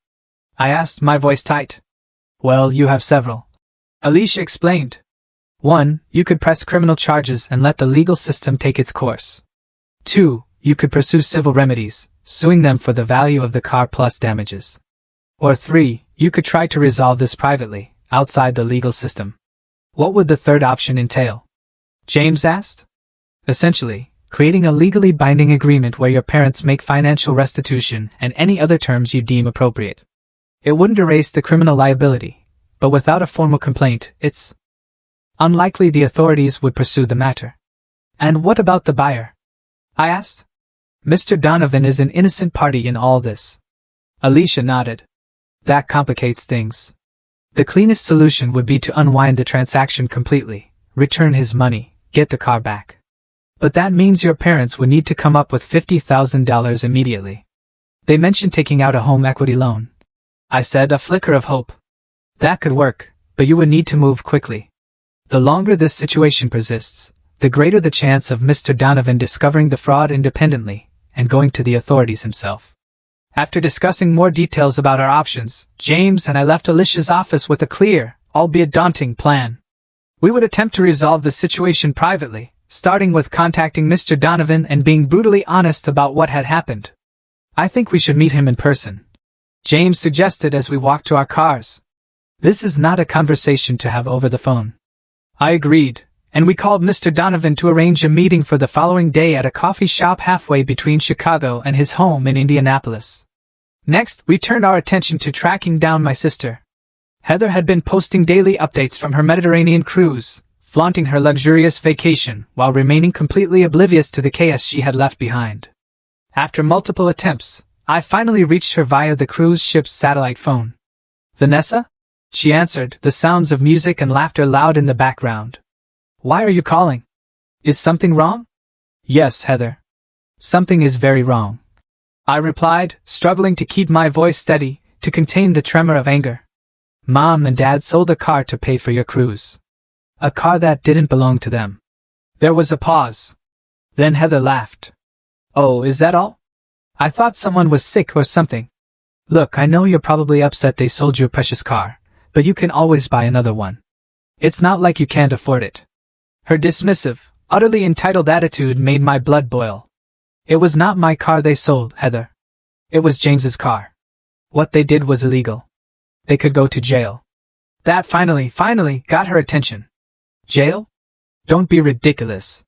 I asked, my voice tight. Well, you have several. Alicia explained. 1. You could press criminal charges and let the legal system take its course. 2. You could pursue civil remedies, suing them for the value of the car plus damages. Or 3. You could try to resolve this privately, outside the legal system. What would the third option entail? James asked. Essentially, creating a legally binding agreement where your parents make financial restitution and any other terms you deem appropriate. It wouldn't erase the criminal liability, but without a formal complaint, it's unlikely the authorities would pursue the matter. And what about the buyer? I asked. Mr. Donovan is an innocent party in all this. Alicia nodded. That complicates things. The cleanest solution would be to unwind the transaction completely, return his money, get the car back. But that means your parents would need to come up with $50,000 immediately. They mentioned taking out a home equity loan. I said, a flicker of hope. That could work, but you would need to move quickly. The longer this situation persists, the greater the chance of Mr. Donovan discovering the fraud independently and going to the authorities himself. After discussing more details about our options, James and I left Alicia's office with a clear, albeit daunting, plan. We would attempt to resolve the situation privately, starting with contacting Mr. Donovan and being brutally honest about what had happened. I think we should meet him in person, James suggested as we walked to our cars. This is not a conversation to have over the phone. I agreed, and we called Mr. Donovan to arrange a meeting for the following day at a coffee shop halfway between Chicago and his home in Indianapolis. Next, we turned our attention to tracking down my sister. Heather had been posting daily updates from her Mediterranean cruise, flaunting her luxurious vacation while remaining completely oblivious to the chaos she had left behind. After multiple attempts, I finally reached her via the cruise ship's satellite phone. Vanessa? She answered, the sounds of music and laughter loud in the background. Why are you calling? Is something wrong? Yes, Heather. Something is very wrong, I replied, struggling to keep my voice steady, to contain the tremor of anger. Mom and Dad sold a car to pay for your cruise. A car that didn't belong to them. There was a pause. Then Heather laughed. Oh, is that all? I thought someone was sick or something. Look, I know you're probably upset they sold your precious car, but you can always buy another one. It's not like you can't afford it. Her dismissive, utterly entitled attitude made my blood boil. It was not my car they sold, Heather. It was James's car. What they did was illegal. They could go to jail. That finally got her attention. Jail? Don't be ridiculous.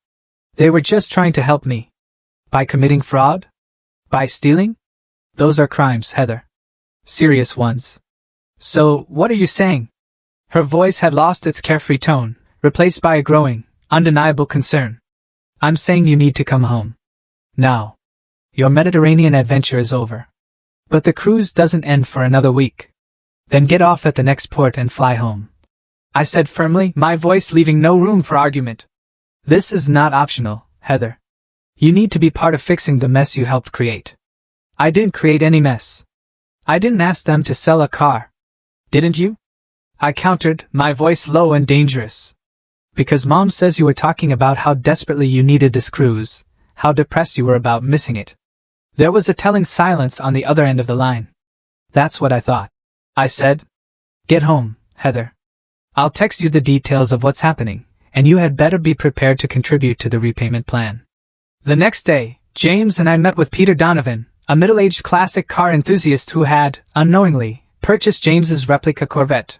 They were just trying to help me. By committing fraud? By stealing? Those are crimes, Heather. Serious ones. So, what are you saying? Her voice had lost its carefree tone, replaced by a growing, undeniable concern. I'm saying you need to come home. Now. Your Mediterranean adventure is over. But the cruise doesn't end for another week. Then get off at the next port and fly home, I said firmly, my voice leaving no room for argument. This is not optional, Heather. You need to be part of fixing the mess you helped create. I didn't create any mess. I didn't ask them to sell a car. Didn't you? I countered, my voice low and dangerous. Because Mom says you were talking about how desperately you needed this cruise, how depressed you were about missing it. There was a telling silence on the other end of the line. That's what I thought, I said. Get home, Heather. I'll text you the details of what's happening, and you had better be prepared to contribute to the repayment plan. The next day, James and I met with Peter Donovan, a middle-aged classic car enthusiast who had, unknowingly, purchased James's replica Corvette.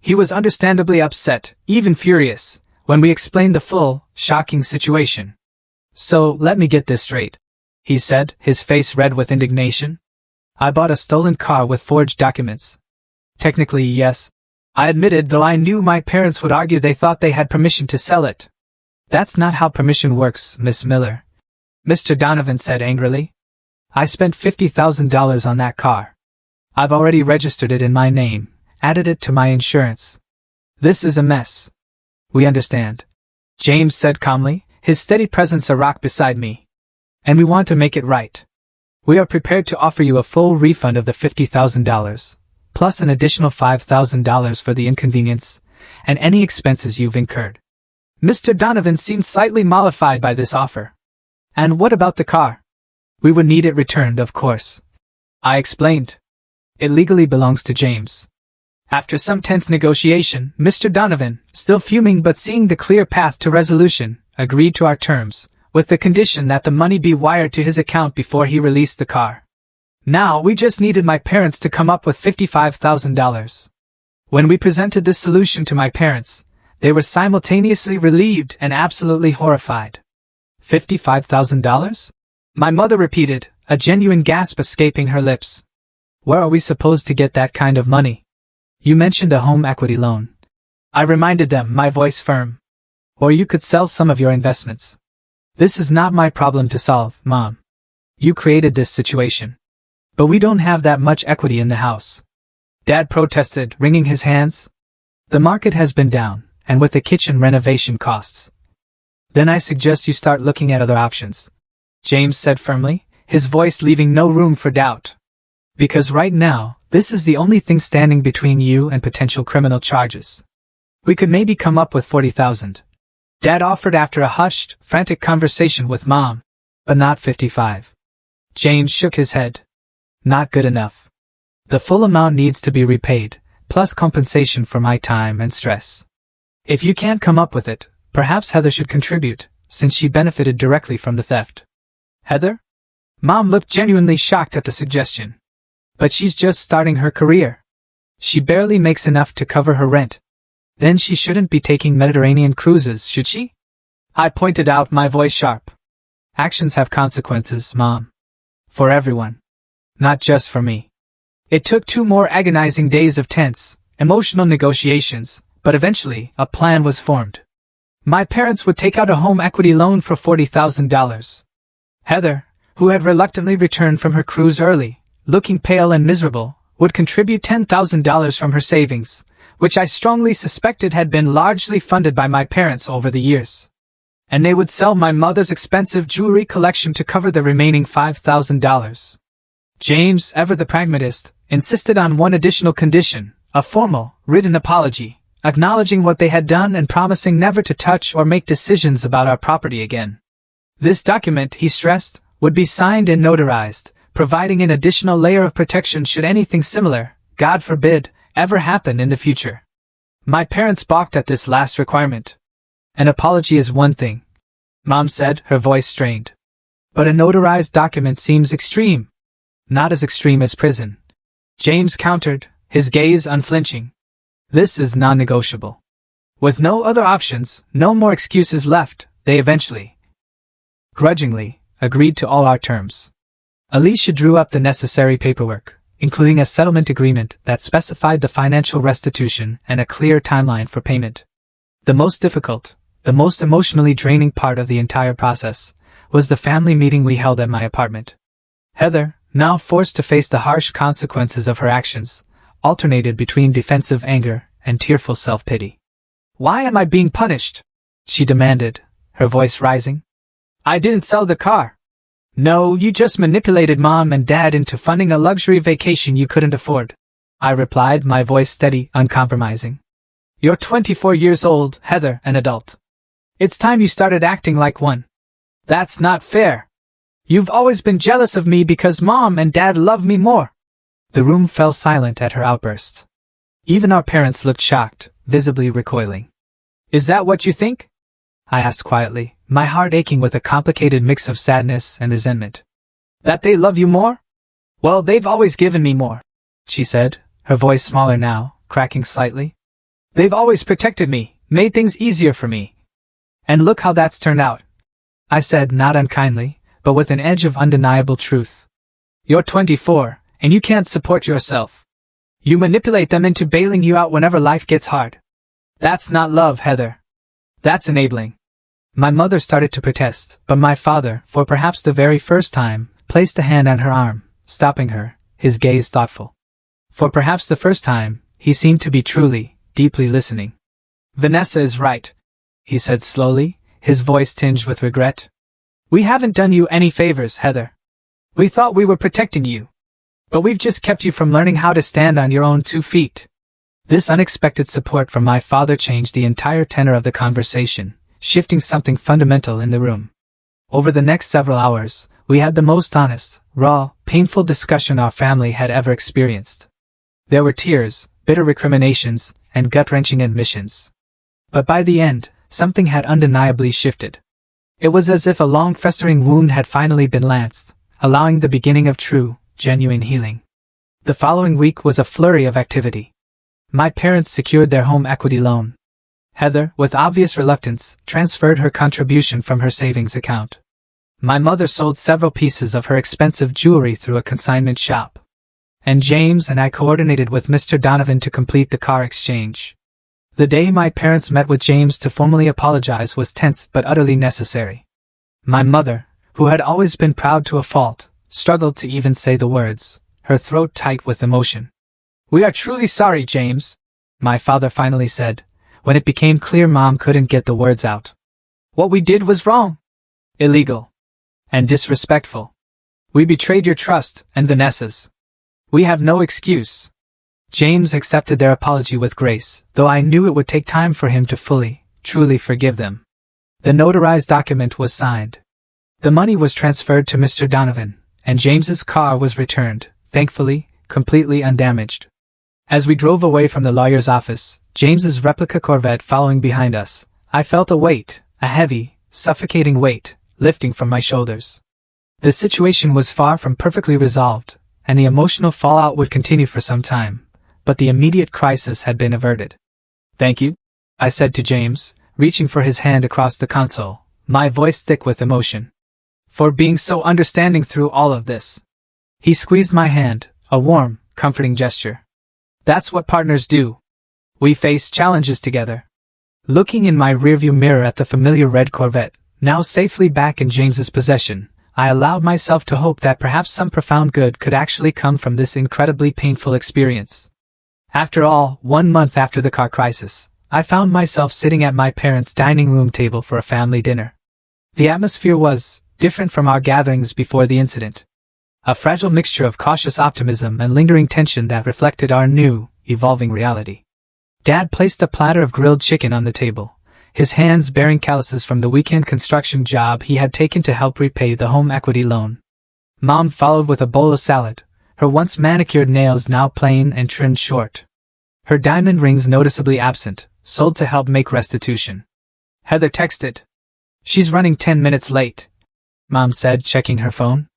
He was understandably upset, even furious, when we explained the full, shocking situation. So, let me get this straight, he said, his face red with indignation. I bought a stolen car with forged documents. Technically, yes, I admitted, though I knew my parents would argue they thought they had permission to sell it. That's not how permission works, Miss Miller, Mr. Donovan said angrily. I spent $50,000 on that car. I've already registered it in my name, added it to my insurance. This is a mess. We understand, James said calmly, his steady presence a rock beside me. And we want to make it right. We are prepared to offer you a full refund of the $50,000, plus an additional $5,000 for the inconvenience, and any expenses you've incurred. Mr. Donovan seemed slightly mollified by this offer. And what about the car? We would need it returned, of course, I explained. It legally belongs to James. After some tense negotiation, Mr. Donovan, still fuming but seeing the clear path to resolution, agreed to our terms, with the condition that the money be wired to his account before he released the car. Now we just needed my parents to come up with $55,000. When we presented this solution to my parents, they were simultaneously relieved and absolutely horrified. $55,000? My mother repeated, a genuine gasp escaping her lips. Where are we supposed to get that kind of money? You mentioned a home equity loan, I reminded them, my voice firm. Or you could sell some of your investments. This is not my problem to solve, Mom. You created this situation. But we don't have that much equity in the house. Dad protested, wringing his hands. The market has been down, and with the kitchen renovation costs. Then I suggest you start looking at other options, James said firmly, his voice leaving no room for doubt. Because right now, this is the only thing standing between you and potential criminal charges. We could maybe come up with $40,000. Dad offered after a hushed, frantic conversation with Mom. But not 55. James shook his head. Not good enough. The full amount needs to be repaid, plus compensation for my time and stress. If you can't come up with it, perhaps Heather should contribute, since she benefited directly from the theft. Heather? Mom looked genuinely shocked at the suggestion. But she's just starting her career. She barely makes enough to cover her rent. Then she shouldn't be taking Mediterranean cruises, should she? I pointed out, my voice sharp. Actions have consequences, Mom. For everyone. Not just for me. It took 2 more agonizing days of tense, emotional negotiations, but eventually, a plan was formed. My parents would take out a home equity loan for $40,000. Heather, who had reluctantly returned from her cruise early, looking pale and miserable, would contribute $10,000 from her savings, which I strongly suspected had been largely funded by my parents over the years. And they would sell my mother's expensive jewelry collection to cover the remaining $5,000. James, ever the pragmatist, insisted on one additional condition, a formal, written apology, acknowledging what they had done and promising never to touch or make decisions about our property again. This document, he stressed, would be signed and notarized, providing an additional layer of protection should anything similar, God forbid, ever happen in the future. My parents balked at this last requirement. An apology is one thing, Mom said, her voice strained. But a notarized document seems extreme. Not as extreme as prison. James countered, his gaze unflinching. This is non-negotiable. With no other options, no more excuses left, they eventually, grudgingly, agreed to all our terms. Alicia drew up the necessary paperwork, including a settlement agreement that specified the financial restitution and a clear timeline for payment. The most difficult, the most emotionally draining part of the entire process was the family meeting we held at my apartment. Heather, now forced to face the harsh consequences of her actions, alternated between defensive anger and tearful self-pity. "Why am I being punished?" she demanded, her voice rising. "I didn't sell the car." "No, you just manipulated Mom and Dad into funding a luxury vacation you couldn't afford," I replied, my voice steady, uncompromising. "You're 24 years old, Heather, an adult. It's time you started acting like one." "That's not fair. You've always been jealous of me because Mom and Dad love me more." The room fell silent at her outburst. Even our parents looked shocked, visibly recoiling. "Is that what you think?" I asked quietly, my heart aching with a complicated mix of sadness and resentment. "That they love you more? Well, they've always given me more," she said, her voice smaller now, cracking slightly. "They've always protected me, made things easier for me. And look how that's turned out," I said, not unkindly, but with an edge of undeniable truth. "You're 24, and you can't support yourself. You manipulate them into bailing you out whenever life gets hard. That's not love, Heather. That's enabling." My mother started to protest, but my father, for perhaps the very first time, placed a hand on her arm, stopping her, his gaze thoughtful. For perhaps the first time, he seemed to be truly, deeply listening. "Vanessa is right," he said slowly, his voice tinged with regret. "We haven't done you any favors, Heather. We thought we were protecting you. But we've just kept you from learning how to stand on your own 2 feet. This unexpected support from my father changed the entire tenor of the conversation, shifting something fundamental in the room. Over the next several hours, we had the most honest, raw, painful discussion our family had ever experienced. There were tears, bitter recriminations, and gut-wrenching admissions. But by the end, something had undeniably shifted. It was as if a long festering wound had finally been lanced, allowing the beginning of true, genuine healing. The following week was a flurry of activity. My parents secured their home equity loan. Heather, with obvious reluctance, transferred her contribution from her savings account. My mother sold several pieces of her expensive jewelry through a consignment shop. And James and I coordinated with Mr. Donovan to complete the car exchange. The day my parents met with James to formally apologize was tense but utterly necessary. My mother, who had always been proud to a fault, struggled to even say the words, her throat tight with emotion. "We are truly sorry, James," my father finally said, when it became clear Mom couldn't get the words out. "What we did was wrong, illegal, and disrespectful. We betrayed your trust and Vanessa's. We have no excuse." James accepted their apology with grace, though I knew it would take time for him to fully, truly forgive them. The notarized document was signed. The money was transferred to Mr. Donovan, and James's car was returned, thankfully, completely undamaged. As we drove away from the lawyer's office, James's replica Corvette following behind us, I felt a weight, a heavy, suffocating weight, lifting from my shoulders. The situation was far from perfectly resolved, and the emotional fallout would continue for some time, but the immediate crisis had been averted. "Thank you," I said to James, reaching for his hand across the console, my voice thick with emotion. "For being so understanding through all of this." He squeezed my hand, a warm, comforting gesture. "That's what partners do. We face challenges together." Looking in my rearview mirror at the familiar red Corvette, now safely back in James's possession, I allowed myself to hope that perhaps some profound good could actually come from this incredibly painful experience. After all, 1 month after the car crisis, I found myself sitting at my parents' dining room table for a family dinner. The atmosphere was different from our gatherings before the incident. A fragile mixture of cautious optimism and lingering tension that reflected our new, evolving reality. Dad placed a platter of grilled chicken on the table, his hands bearing calluses from the weekend construction job he had taken to help repay the home equity loan. Mom followed with a bowl of salad, her once manicured nails now plain and trimmed short. Her diamond rings noticeably absent, sold to help make restitution. Heather texted. "She's running 10 minutes late," Mom said, checking her phone.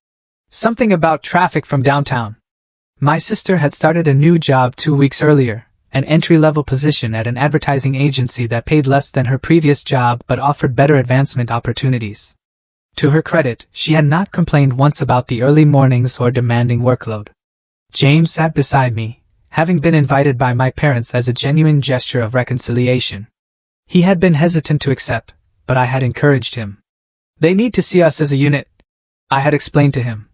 "Something about traffic from downtown." My sister had started a new job 2 weeks earlier, an entry-level position at an advertising agency that paid less than her previous job but offered better advancement opportunities. To her credit, she had not complained once about the early mornings or demanding workload. James sat beside me, having been invited by my parents as a genuine gesture of reconciliation. He had been hesitant to accept, but I had encouraged him. "They need to see us as a unit," I had explained to him.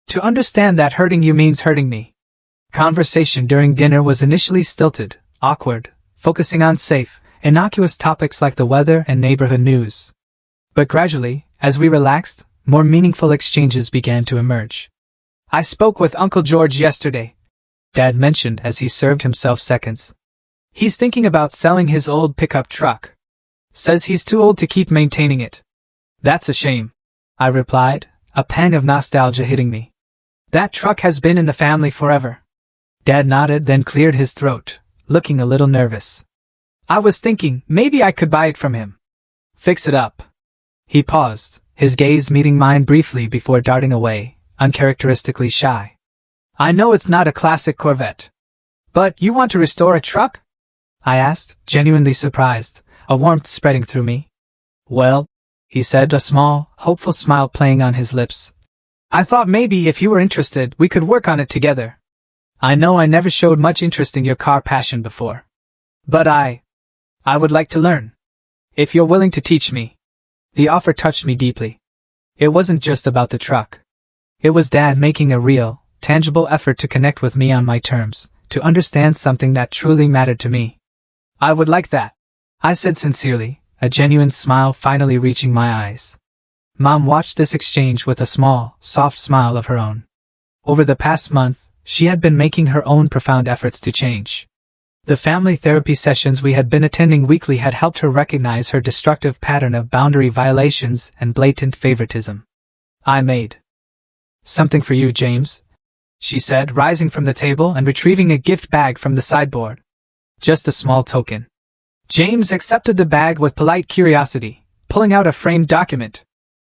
To understand that hurting you means hurting me. Conversation during dinner was initially stilted, awkward, focusing on safe, innocuous topics like the weather and neighborhood news. But gradually, as we relaxed, more meaningful exchanges began to emerge. I spoke with Uncle George yesterday, Dad mentioned as he served himself seconds. He's thinking about selling his old pickup truck. Says he's too old to keep maintaining it. That's a shame, I replied, a pang of nostalgia hitting me. That truck has been in the family forever. Dad nodded, then cleared his throat, looking a little nervous. I was thinking maybe I could buy it from him. Fix it up. He paused, his gaze meeting mine briefly before darting away, uncharacteristically shy. I know it's not a classic Corvette. But you want to restore a truck? I asked, genuinely surprised, a warmth spreading through me. Well, he said, a small, hopeful smile playing on his lips. I thought maybe if you were interested, we could work on it together. I know I never showed much interest in your car passion before. But I would like to learn. If you're willing to teach me. The offer touched me deeply. It wasn't just about the truck. It was Dad making a real, tangible effort to connect with me on my terms, to understand something that truly mattered to me. I would like that, I said sincerely, a genuine smile finally reaching my eyes. Mom watched this exchange with a small, soft smile of her own. Over the past month, she had been making her own profound efforts to change. The family therapy sessions we had been attending weekly had helped her recognize her destructive pattern of boundary violations and blatant favoritism. I made something for you, James, she said, rising from the table and retrieving a gift bag from the sideboard. Just a small token. James accepted the bag with polite curiosity, pulling out a framed document.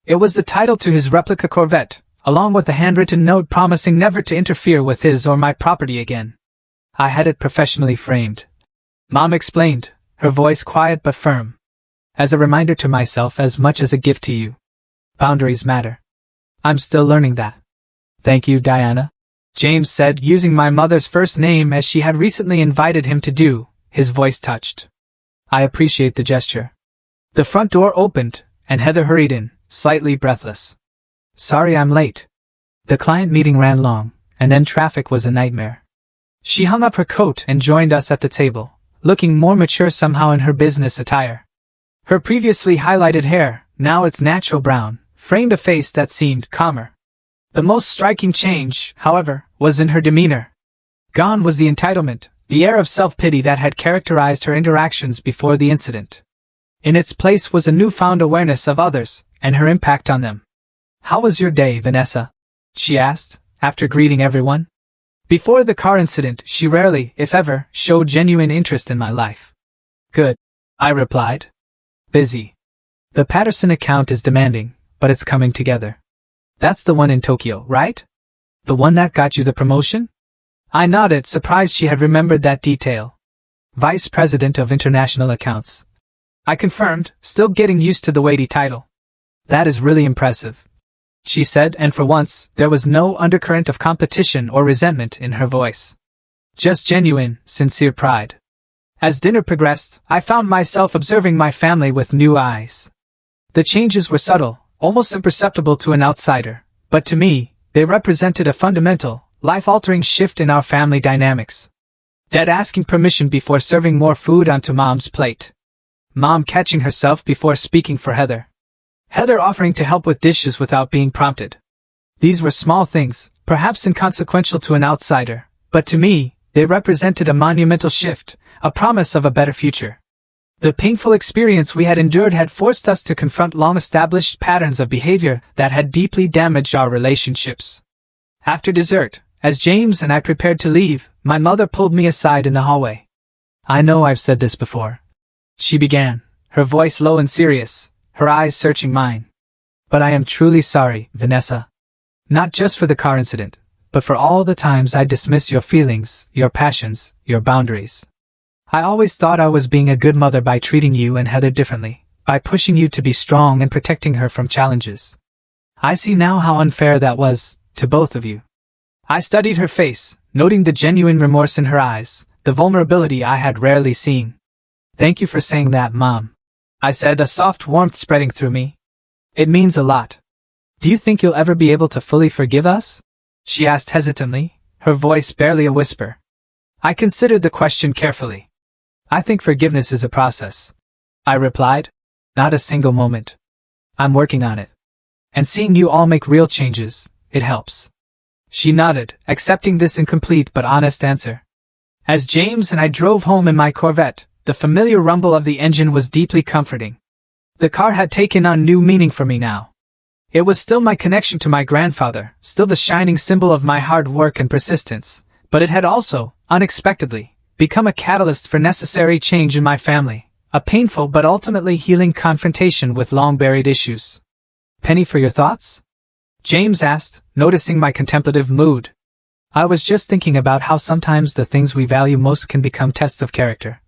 It was the title to his replica Corvette, along with a handwritten note promising never to interfere with his or my property again. I had it professionally framed. Mom explained, her voice quiet but firm. As a reminder to myself as much as a gift to you. Boundaries matter. I'm still learning that. Thank you, Diana, James said, using my mother's first name as she had recently invited him to do, his voice touched. I appreciate the gesture. The front door opened, and Heather hurried in, slightly breathless. Sorry I'm late. The client meeting ran long, and then traffic was a nightmare. She hung up her coat and joined us at the table, looking more mature somehow in her business attire. Her previously highlighted hair, now its natural brown, framed a face that seemed calmer. The most striking change, however, was in her demeanor. Gone was the entitlement, the air of self-pity that had characterized her interactions before the incident. In its place was a newfound awareness of others, and her impact on them. How was your day, Vanessa? She asked, after greeting everyone. Before the car incident, she rarely, if ever, showed genuine interest in my life. Good, I replied. Busy. The Patterson account is demanding, but it's coming together. That's the one in Tokyo, right? The one that got you the promotion? I nodded, surprised she had remembered that detail. Vice President of International Accounts. I confirmed, still getting used to the weighty title. That is really impressive, she said, and for once, there was no undercurrent of competition or resentment in her voice. Just genuine, sincere pride. As dinner progressed, I found myself observing my family with new eyes. The changes were subtle, almost imperceptible to an outsider, but to me, they represented a fundamental, life-altering shift in our family dynamics. Dad asking permission before serving more food onto Mom's plate. Mom catching herself before speaking for Heather. Heather offering to help with dishes without being prompted. These were small things, perhaps inconsequential to an outsider, but to me, they represented a monumental shift, a promise of a better future. The painful experience we had endured had forced us to confront long-established patterns of behavior that had deeply damaged our relationships. After dessert, as James and I prepared to leave, my mother pulled me aside in the hallway. I know I've said this before, she began, her voice low and serious, her eyes searching mine. But I am truly sorry, Vanessa. Not just for the car incident, but for all the times I dismissed your feelings, your passions, your boundaries. I always thought I was being a good mother by treating you and Heather differently, by pushing you to be strong and protecting her from challenges. I see now how unfair that was, to both of you. I studied her face, noting the genuine remorse in her eyes, the vulnerability I had rarely seen. Thank you for saying that, Mom, I said, a soft warmth spreading through me. It means a lot. Do you think you'll ever be able to fully forgive us? she asked hesitantly, her voice barely a whisper. I considered the question carefully. I think forgiveness is a process, I replied, not a single moment. I'm working on it. And seeing you all make real changes, it helps. She nodded, accepting this incomplete but honest answer. As James and I drove home in my Corvette, the familiar rumble of the engine was deeply comforting. The car had taken on new meaning for me now. It was still my connection to my grandfather, still the shining symbol of my hard work and persistence, but it had also, unexpectedly, become a catalyst for necessary change in my family, a painful but ultimately healing confrontation with long-buried issues. Penny, for your thoughts? James asked, noticing my contemplative mood. I was just thinking about how sometimes the things we value most can become tests of character,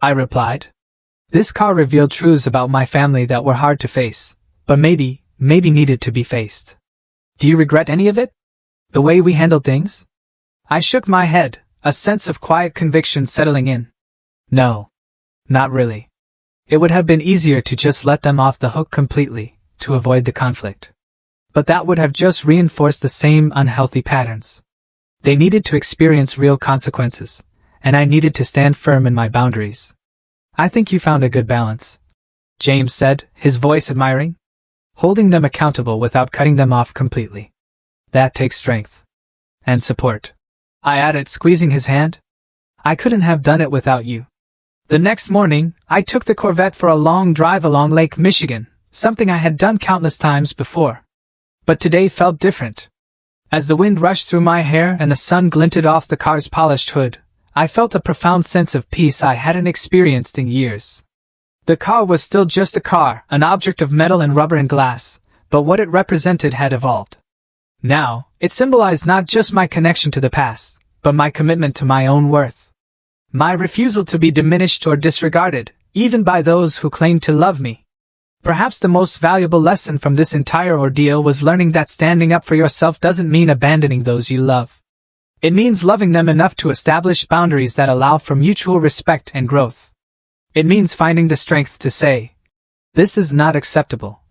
I replied. This car revealed truths about my family that were hard to face, but maybe needed to be faced. Do you regret any of it? The way we handled things? I shook my head, a sense of quiet conviction settling in. No. Not really. It would have been easier to just let them off the hook completely, to avoid the conflict. But that would have just reinforced the same unhealthy patterns. They needed to experience real consequences, and I needed to stand firm in my boundaries. I think you found a good balance, James said, his voice admiring. Holding them accountable without cutting them off completely. That takes strength. And support, I added, squeezing his hand. I couldn't have done it without you. The next morning, I took the Corvette for a long drive along Lake Michigan, something I had done countless times before. But today felt different. As the wind rushed through my hair and the sun glinted off the car's polished hood, I felt a profound sense of peace I hadn't experienced in years. The car was still just a car, an object of metal and rubber and glass, but what it represented had evolved. Now, it symbolized not just my connection to the past, but my commitment to my own worth. My refusal to be diminished or disregarded, even by those who claimed to love me. Perhaps the most valuable lesson from this entire ordeal was learning that standing up for yourself doesn't mean abandoning those you love. It means loving them enough to establish boundaries that allow for mutual respect and growth. It means finding the strength to say, "This is not acceptable,"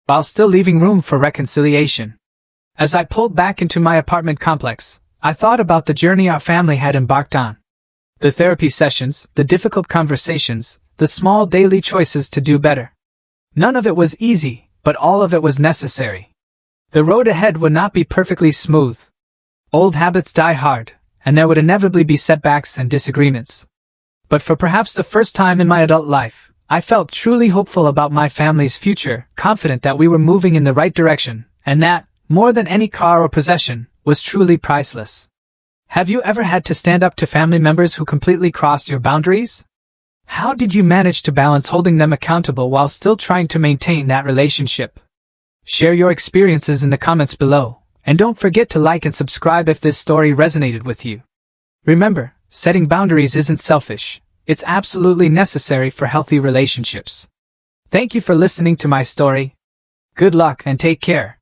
while still leaving room for reconciliation. As I pulled back into my apartment complex, I thought about the journey our family had embarked on. The therapy sessions, the difficult conversations, the small daily choices to do better. None of it was easy, but all of it was necessary. The road ahead would not be perfectly smooth. Old habits die hard, and there would inevitably be setbacks and disagreements. But for perhaps the first time in my adult life, I felt truly hopeful about my family's future, confident that we were moving in the right direction, and that, more than any car or possession, was truly priceless. Have you ever had to stand up to family members who completely crossed your boundaries? How did you manage to balance holding them accountable while still trying to maintain that relationship? Share your experiences in the comments below, and don't forget to like and subscribe if this story resonated with you. Remember, setting boundaries isn't selfish, it's absolutely necessary for healthy relationships. Thank you for listening to my story. Good luck and take care.